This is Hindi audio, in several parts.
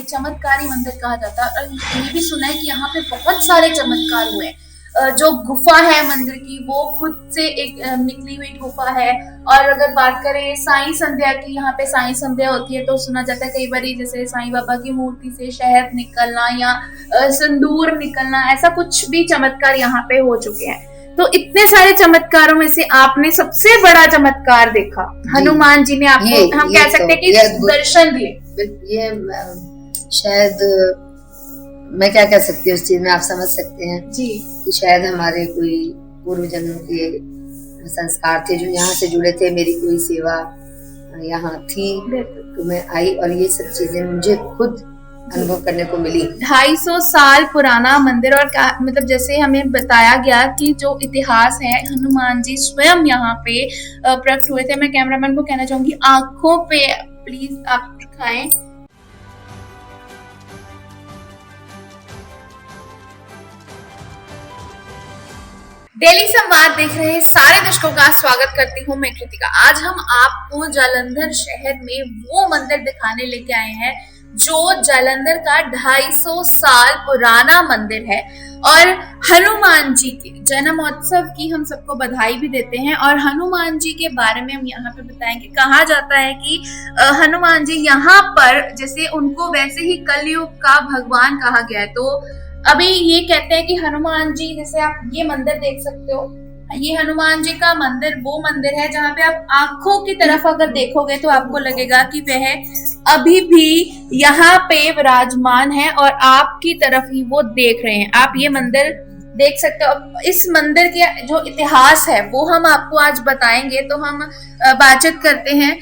चमत्कारी मंदिर कहा जाता है। और ये भी सुना है कि यहाँ पे बहुत सारे चमत्कार हुए हैं। जो गुफा है मंदिर की वो खुद से एक निकली हुई गुफा है। और अगर बात करें साईं संध्या की, यहाँ पे साईं संध्या होती है तो सुना जाता है कई बार जैसे साईं बाबा की मूर्ति से शहद निकलना या सिंदूर निकलना, ऐसा कुछ भी चमत्कार यहाँ पे हो चुके हैं। तो इतने सारे चमत्कारों में से आपने सबसे बड़ा चमत्कार देखा, हनुमान जी ने आपको हम कह सकते हैं कि दर्शन दिए। ये शायद मैं क्या कह सकती हूँ उस चीज में, आप समझ सकते हैं जी कि शायद हमारे कोई पूर्व जन्म के संस्कार थे जो यहाँ से जुड़े थे। मेरी कोई सेवा यहाँ थी तो मैं आई और ये सब चीजें मुझे खुद अनुभव करने को मिली। 250 साल पुराना मंदिर, और मतलब जैसे हमें बताया गया कि जो इतिहास है, हनुमान जी स्वयं यहाँ पे प्रकट हुए थे। मैं कैमरामैन को कहना चाहूंगी आंखों पे प्लीज आप दिखाएं। डेली संवाद देख रहे सारे दर्शकों का स्वागत करती हूँ मैं कृतिका। आज हम आपको जालंधर शहर में वो मंदिर दिखाने लेके आए हैं जो जालंधर का 250 साल पुराना मंदिर है। और हनुमान जी के जन्मोत्सव की हम सबको बधाई भी देते हैं। और हनुमान जी के बारे में हम यहाँ पे बताएंगे। कहा जाता है कि हनुमान जी यहाँ पर जैसे उनको वैसे ही कलयुग का भगवान कहा गया है। तो अभी ये कहते हैं कि हनुमान जी, जैसे आप ये मंदिर देख सकते हो, ये हनुमान जी का मंदिर वो मंदिर है जहाँ पे आप आंखों की तरफ अगर देखोगे तो आपको लगेगा कि वह अभी भी यहाँ पे विराजमान है और आपकी तरफ ही वो देख रहे हैं। आप ये मंदिर देख सकते हो। इस मंदिर के जो इतिहास है वो हम आपको आज बताएंगे। तो हम बातचीत करते हैं,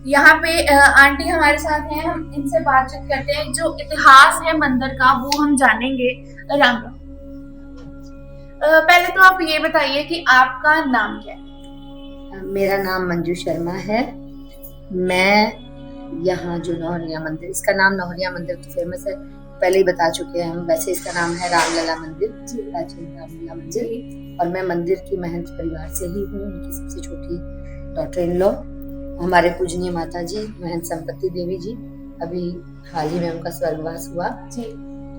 यहाँ पे आंटी हमारे साथ हैं, हम इनसे बातचीत करते हैं। जो इतिहास है मंदिर का वो हम जानेंगे। राम राम। पहले तो आप ये बताइए कि आपका नाम क्या है? मेरा नाम मंजू शर्मा है। मैं यहाँ जो नौहरिया मंदिर, इसका नाम नौहरिया मंदिर तो फेमस है, पहले ही बता चुके हैं हम। वैसे इसका नाम है रामलला मंदिर, प्राचीन रामलला मंदिर। और मैं मंदिर की महंत परिवार से ही हूँ, उनकी सबसे छोटी डॉटर इन लॉ। हमारे पूजनीय माता जी महंत संपत्ति देवी जी, अभी हाल ही में उनका स्वर्गवास हुआ जी।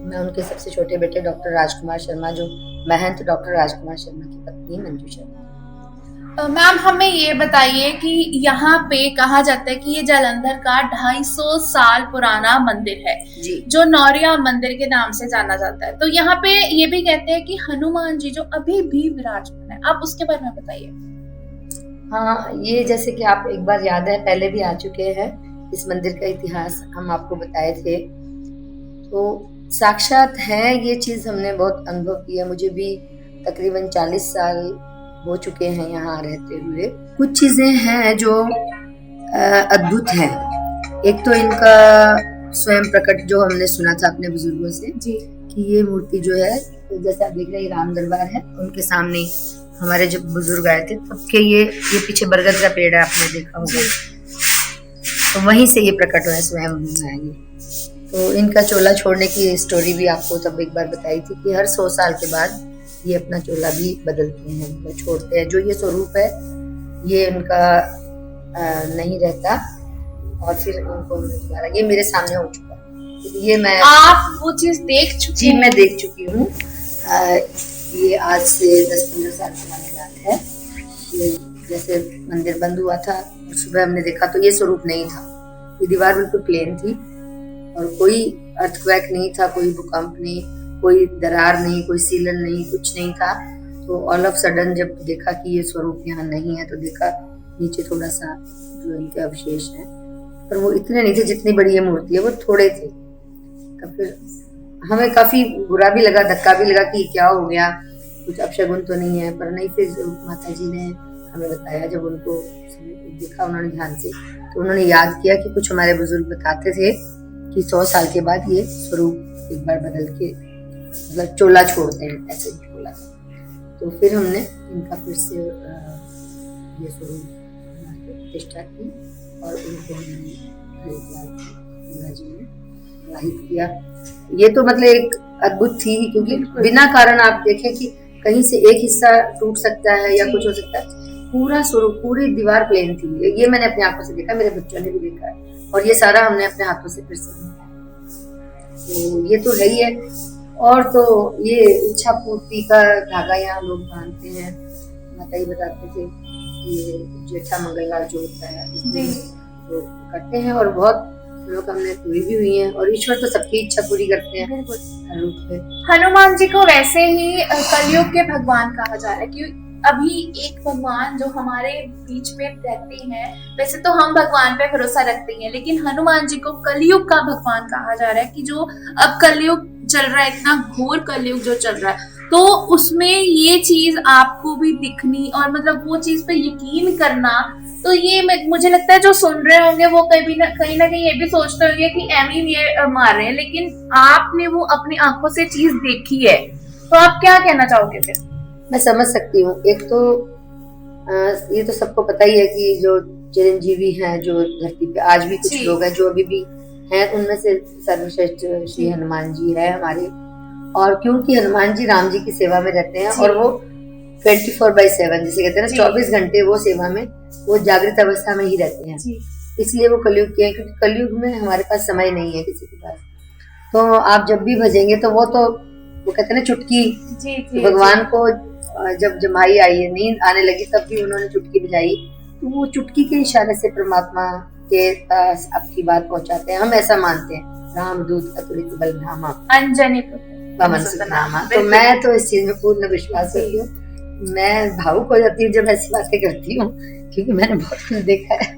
मैं उनके सबसे छोटे बेटे डॉक्टर राजकुमार शर्मा, जो महंत डॉक्टर राजकुमार शर्मा की पत्नी मंजू शर्मा। मैम हमें ये बताइए कि यहाँ पे कहा जाता है कि ये जालंधर का 250 साल पुराना मंदिर है जी, जो नौरिया मंदिर के नाम से जाना जाता है। तो यहाँ पे ये भी कहते हैं कि हनुमान जी जो अभी भी विराजमान है, आप उसके बारे में बताइए। हाँ, ये जैसे कि आप एक बार याद है पहले भी आ चुके हैं, इस मंदिर का इतिहास हम आपको बताए थे। तो साक्षात है, ये चीज हमने बहुत अनुभव किया। मुझे भी तकरीबन 40 साल हो चुके हैं यहाँ रहते हुए। कुछ चीजें हैं जो अद्भुत हैं। एक तो इनका स्वयं प्रकट जो हमने सुना था अपने बुजुर्गों से जी, कि ये मूर्ति जो है, जैसे आप देख रहे हैं राम दरबार है, उनके सामने हमारे जब बुजुर्ग आए थे तब के ये पीछे बरगद का पेड़ है, आपने देखा होगा, तो वहीं से ये प्रकट हुआ है, स्वयं आएंगे। तो इनका चोला छोड़ने की स्टोरी भी आपको तब एक बार बताई थी कि हर 100 साल के बाद ये अपना चोला भी बदलते हैं, वो छोड़ते हैं। जो ये स्वरूप है ये उनका नहीं रहता और फिर उनको दोबारा, ये मेरे सामने हो चुका है। ये मैं, आप वो चीज देख चुकी? जी मैं देख चुकी हूँ। ये आज से 10-15 साल पुरानी बात है। ये जैसे मंदिर बंद हुआ था, सुबह हमने देखा तो ये स्वरूप नहीं था। ये दीवार बिल्कुल प्लेन थी और कोई अर्थक्वेक नहीं था, कोई भूकंप नहीं, कोई दरार नहीं, कोई सीलन नहीं, कुछ नहीं था। तो ऑल ऑफ सडन जब देखा कि ये स्वरूप यहाँ नहीं है, तो देखा नीचे थोड़ा सा जो इनके अवशेष हैं, पर वो इतने नहीं थे जितनी बड़ी ये मूर्ति है, वो थोड़े थे। तब फिर हमें काफी बुरा भी लगा, धक्का भी लगा कि क्या हो गया, कुछ अपशगुन तो नहीं है। पर नहीं, फिर माता जी ने हमें बताया, जब उनको देखा उन्होंने ध्यान से, तो उन्होंने याद किया कि कुछ हमारे बुजुर्ग बताते थे कि 100 साल के बाद ये स्वरूप एक बार बदल के, मतलब चोला छोड़ते हैं, ऐसे चोला। तो फिर हमने इनका फिर से ये स्वरूप प्रतिष्ठा की और उनको गंगा जी ने वाहित किया। ये तो मतलब एक अद्भुत थी, क्योंकि बिना कारण आप देखें कि कहीं से एक हिस्सा टूट सकता है या कुछ हो सकता है, पूरा स्वरूप, पूरी दीवार प्लेन थी। ये मैंने अपने आंखों से देखा, मेरे बच्चों ने भी देखा है, और ये सारा हमने अपने हाथों से फिर से देखा। तो ये तो है ही है। और तो ये इच्छा पूर्ति का धागा यहाँ लोग बांधते हैं। माता जी बताते थे कि ये जेठा मंगलवार जो होता है उसमें वो करते हैं, और बहुत लोग हमने पूरी भी हुई हैं, और ईश्वर तो सबकी इच्छा पूरी करते हैं हर रूप में। हनुमान जी को वैसे ही कलयुग के भगवान कहा जा रहा है, क्योंकि अभी एक भगवान जो हमारे बीच में रहते हैं, वैसे तो हम भगवान पे भरोसा रखते हैं, लेकिन हनुमान जी को कलयुग का भगवान कहा जा रहा है कि जो अब कलयुग चल रहा है, इतना घोर कलयुग जो चल रहा है, तो उसमें ये चीज आपको भी दिखनी और मतलब वो चीज पे यकीन करना, तो ये मुझे लगता है जो सुन रहे होंगे वो कहीं ना कहीं ये भी सोचते होंगे कि एमी ये मार रहे हैं, लेकिन आपने वो अपनी आंखों से चीज देखी है, तो आप क्या कहना चाहोगे फिर? मैं समझ सकती हूँ। एक तो ये तो सबको पता ही है कि जो चिरंजीवी हैं जो धरती पे आज भी कुछ लोग हैं जो अभी भी हैं, उनमें से सर्वश्रेष्ठ श्री हनुमान जी है हमारे। और क्योंकि हनुमान जी राम जी की सेवा में रहते हैं, और वो 24/7 जिसे कहते हैं ना, 24 घंटे वो सेवा में, वो जागृत अवस्था में ही रहते हैं, इसलिए वो कलयुग के हैं। क्योंकि कलयुग में हमारे पास समय नहीं है किसी के पास, तो आप जब भी भजेंगे तो वो कहते हैं ना चुटकी, भगवान को जब जमाई आई है, नींद आने लगी, तब भी उन्होंने चुटकी बजाई, तो वो चुटकी के इशारे से परमात्मा के पास आपकी बात पहुंचाते हैं। हम ऐसा मानते हैं, राम दूत अतुलित बलधामा अंजनी पवन सुत नामा। तो मैं तो इस चीज में पूर्ण विश्वास करती हूँ। मैं भावुक हो जाती हूँ जब ऐसी बातें करती हूँ, क्योंकि मैंने बहुत कुछ देखा है।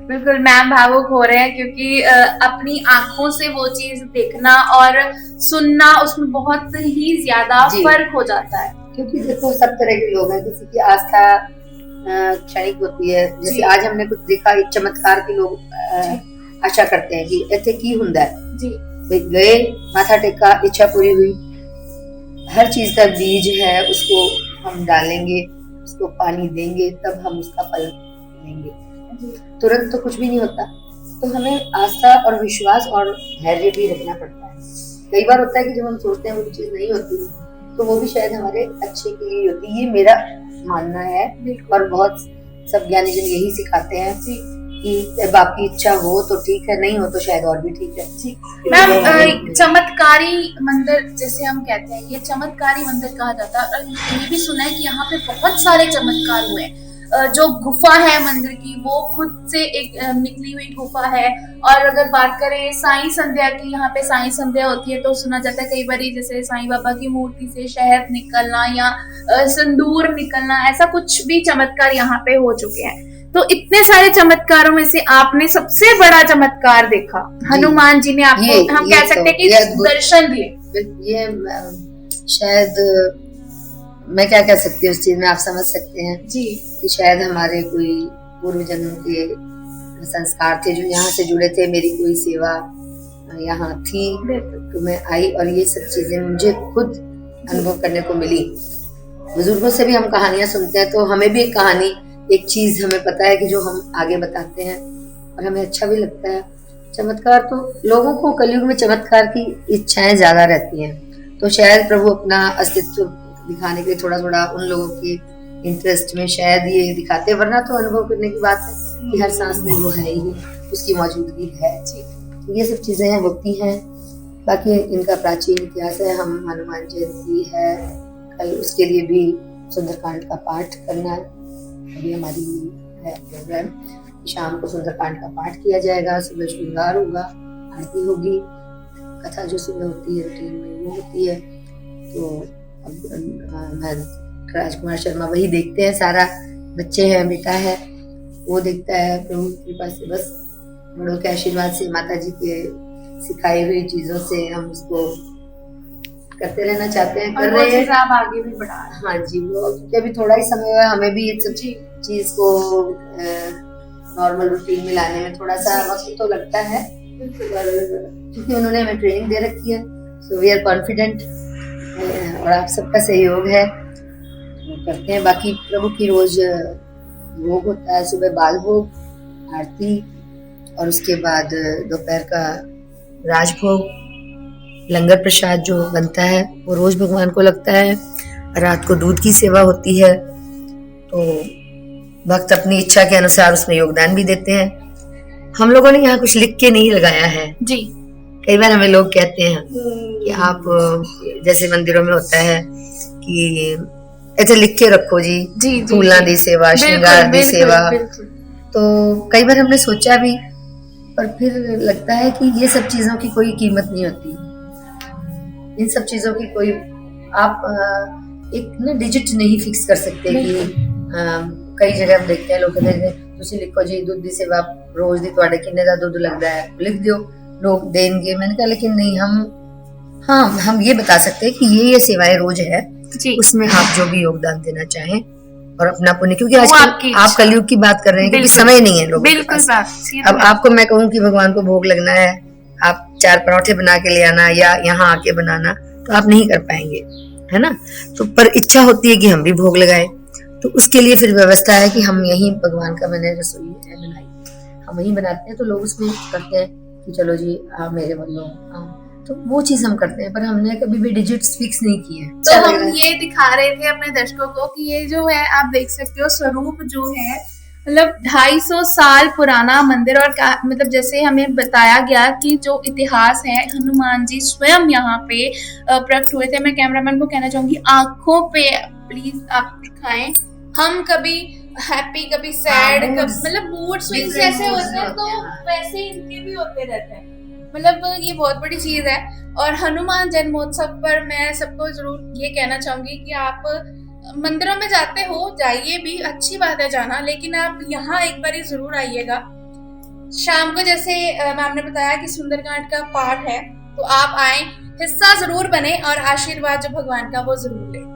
बिल्कुल मैम भावुक हो रहे हैं, क्योंकि अपनी आंखों से वो चीज देखना और सुनना, उसमें बहुत ही ज्यादा फर्क हो जाता है। क्योंकि देखो सब तरह के लोग हैं, किसी की आस्था क्षणिक होती है। जैसे आज हमने कुछ देखा, एक चमत्कार के लोग आशा करते हैं कि ऐसे की हुंदा है जी, गए माथा टेका, इच्छा पूरी हुई। हर चीज का बीज है, उसको हम डालेंगे, उसको पानी देंगे, तब हम उसका फल लेंगे। तुरंत तो कुछ भी नहीं होता, तो हमें आस्था और विश्वास और धैर्य भी रखना पड़ता है। कई बार होता है कि जब हम सोचते हैं वो चीज नहीं होती, तो वो भी शायद हमारे अच्छे के लिए होती है। ये मेरा मानना है, और बहुत सब ज्ञानी जन यही सिखाते हैं कि जब आपकी इच्छा हो तो ठीक है, नहीं हो तो शायद और भी ठीक है। मैम चमत्कारी मंदिर जैसे हम कहते हैं, ये चमत्कारी मंदिर कहा जाता है, और ये भी सुना है कि यहाँ पे बहुत सारे चमत्कार हुए। जो गुफा है मंदिर की, वो खुद से एक निकली हुई गुफा है। और अगर बात करें साईं संध्या की, यहाँ पे साईं संध्या होती है, तो सुना जाता है कई बार जैसे साईं बाबा की मूर्ति से शहद निकलना या सिंदूर निकलना, ऐसा कुछ भी चमत्कार यहाँ पे हो चुके हैं। तो इतने सारे चमत्कारों में से आपने सबसे बड़ा चमत्कार देखा, हनुमान जी ने आपको, हम कह सकते हैं कि दर्शन दिए। ये शायद मैं क्या कह सकती हूँ उस चीज में, आप समझ सकते हैं जी, कि शायद हमारे कोई पूर्व जन्म के संस्कार थे जो यहाँ से जुड़े थे। मेरी कोई सेवा यहाँ थी तो मैं आई, और ये सब चीजें मुझे खुद अनुभव करने को मिली। बुजुर्गों से भी हम कहानियां सुनते हैं, तो हमें भी एक कहानी, एक चीज हमें पता है कि जो हम आगे बताते हैं, और हमें अच्छा भी लगता है। चमत्कार तो लोगों को कलयुग में चमत्कार की इच्छाएं ज्यादा रहती हैं, तो शायद प्रभु अपना अस्तित्व दिखाने के लिए थोड़ा थोड़ा उन लोगों के इंटरेस्ट में शायद ये दिखाते, वरना तो अनुभव करने की बात है कि हर सांस में वो है ही, उसकी मौजूदगी है। तो ये सब चीजें होती हैं। बाकी इनका प्राचीन इतिहास है। हम हनुमान जयंती है कल, उसके लिए भी सुंदरकांड का पाठ करना है। अभी हमारी है प्रोग्राम, शाम को सुंदरकांड का पाठ किया जाएगा, सुबह श्रृंगार होगा, आरती होगी, कथा जो सुबह होती है रूटीन में वो होती है। तो मैं राजकुमार शर्मा वही देखते हैं, सारा बच्चे हैं, बेटा है, वो देखता है। प्रभु की कृपा से, बस बड़ों के आशीर्वाद से, माता जी के सिखाई हुई चीजों से हम उसको करते रहना चाहते हैं, कर रहे हैं। आप आगे भी बढ़ा रहे हैं। हाँ जी, वो क्योंकि अभी थोड़ा ही समय हुआ है, हमें भी ये सब चीज को नॉर्मल रूटीन में लाने में थोड़ा सा वक्त तो लगता है, पर क्योंकि उन्होंने हमें ट्रेनिंग दे रखी है, सो वी आर कॉन्फिडेंट, और आप सबका सहयोग है, करते हैं। बाकी प्रभु की रोज भोग होता है, सुबह बाल भोग, आरती, और उसके बाद दोपहर का राजभोग, लंगर प्रसाद जो बनता है वो रोज भगवान को लगता है। रात को दूध की सेवा होती है, तो भक्त अपनी इच्छा के अनुसार उसमें योगदान भी देते हैं। हम लोगों ने यहाँ कुछ लिख के नहीं लगाया है जी, कई बार हमें लोग कहते हैं कि आप जैसे मंदिरों में होता है कि ऐसे लिख के रखो जी, फूलों दी सेवा, श्रृंगार दी सेवा। तो कई बार हमने सोचा भी, पर फिर लगता है कि ये सब चीजों की कोई कीमत नहीं होती। इन सब चीजों की कोई आप एक ना डिजिट नहीं फिक्स कर सकते कि कई जगह हम देखते हैं लोग कहते हैं तुसी लिखो जी दुध दी सेवा रोज दी ਤੁਹਾਡੇ किन्ने दा दूध लगता है, लिख दियो, लोग देंगे। मैंने कहा लेकिन नहीं, हम ये बता सकते हैं कि ये सेवाएं रोज है, उसमें आप जो भी योगदान देना चाहें और अपना पुण्य, क्योंकि आजकल आप कलयुग की बात कर रहे हैं, क्योंकि समय नहीं है लोगों के पास। अब आपको मैं कहूँ कि भगवान को भोग लगना है, आप 4 पराठे बना के ले आना या यहाँ आके बनाना, तो आप नहीं कर पाएंगे, है ना। तो पर इच्छा होती है कि हम भी भोग लगाए, तो उसके लिए फिर व्यवस्था है कि हम यही भगवान का मैंने रसोई बनाई, हम वही बनाते हैं। तो लोग उसमें करते हैं कि चलो जी मेरे बनो, तो वो चीज हम करते हैं, पर हमने कभी भी डिजिट्स फिक्स नहीं किए हैं। तो हम ये दिखा रहे थे अपने दर्शकों को कि ये जो है आप देख सकते हो स्वरूप जो है मतलब 250 साल पुराना मंदिर। और मतलब जैसे हमें बताया गया कि जो इतिहास है, हनुमान जी स्वयं यहाँ पे प्रकट हुए थे। मैं कैमरामैन को कहना चाहूंगी आंखों पे प्लीज आप दिखाएं। हम कभी हैप्पी, कभी सैड, मतलब मूड स्विंग्स जैसे होते हैं, तो वैसे इनके भी होते रहते हैं। मतलब ये बहुत बड़ी चीज है। और हनुमान जन्मोत्सव पर मैं सबको जरूर ये कहना चाहूंगी कि आप मंदिरों में जाते हो, जाइए भी, अच्छी बात है जाना, लेकिन आप यहाँ एक बार जरूर आइएगा। शाम को जैसे मैम ने बताया कि सुंदरकांड का पाठ है, तो आप आए, हिस्सा जरूर बने और आशीर्वाद जो भगवान का वो जरूर लें।